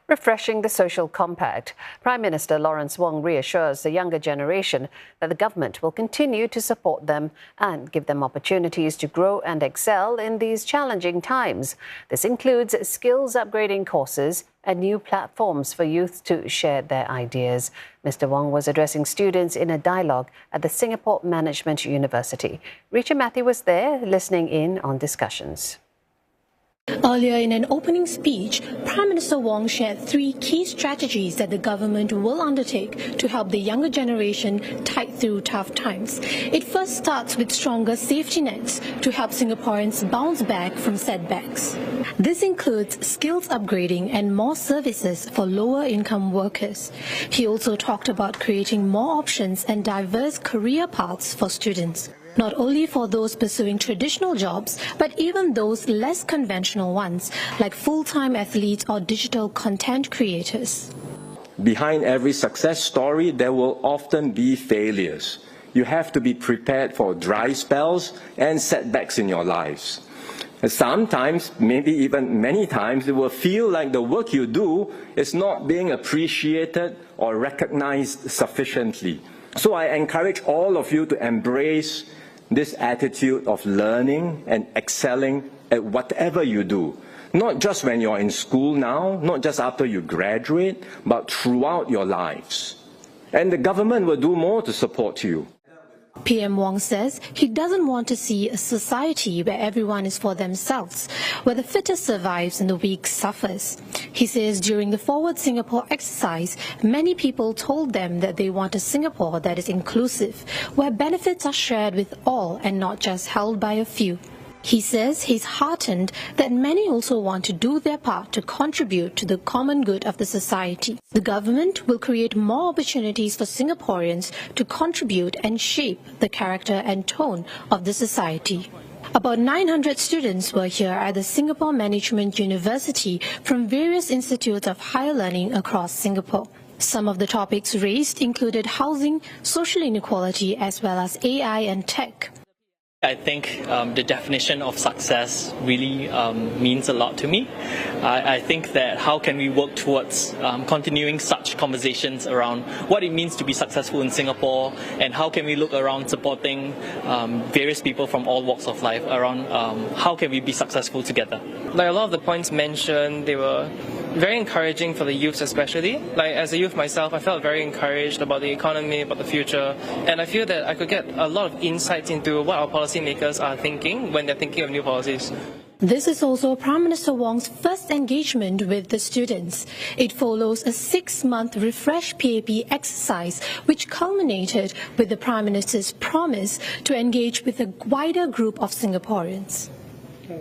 Refreshing the social compact, Prime Minister Lawrence Wong reassures the younger generation that the government will continue to support them and give them opportunities to grow and excel in these challenging times. This includes skills upgrading courses and new platforms for youth to share their ideas. Mr. Wong was addressing students in a dialogue at the Singapore Management University. Richa Matthew was there listening in on discussions. Earlier in an opening speech, Prime Minister Wong shared 3 key strategies that the government will undertake to help the younger generation tide through tough times. It first starts with stronger safety nets to help Singaporeans bounce back from setbacks. This includes skills upgrading and more services for lower-income workers. He also talked about creating more options and diverse career paths for students, not only for those pursuing traditional jobs, but even those less conventional ones, like full-time athletes or digital content creators. Behind every success story, there will often be failures. You have to be prepared for dry spells and setbacks in your lives. Sometimes, maybe even many times, it will feel like the work you do is not being appreciated or recognized sufficiently. So I encourage all of you to embrace this attitude of learning and excelling at whatever you do. Not just when you're in school now, not just after you graduate, but throughout your lives. And the government will do more to support you. PM Wong says he doesn't want to see a society where everyone is for themselves, where the fittest survives and the weak suffers. He says during the Forward Singapore exercise, many people told them that they want a Singapore that is inclusive, where benefits are shared with all and not just held by a few. He says he's heartened that many also want to do their part to contribute to the common good of the society. The government will create more opportunities for Singaporeans to contribute and shape the character and tone of the society. About 900 students were here at the Singapore Management University from various institutes of higher learning across Singapore. Some of the topics raised included housing, social inequality, as well as AI and tech. I think the definition of success really means a lot to me. I think that how can we work towards continuing such conversations around what it means to be successful in Singapore, and how can we look around supporting various people from all walks of life around how can we be successful together. Like a lot of the points mentioned, they were very encouraging for the youth especially. Like as a youth myself, I felt very encouraged about the economy, about the future, and I feel that I could get a lot of insights into what our policymakers are thinking when they're thinking of new policies. This is also Prime Minister Wong's first engagement with the students. It follows a 6-month Refresh PAP exercise, which culminated with the Prime Minister's promise to engage with a wider group of Singaporeans.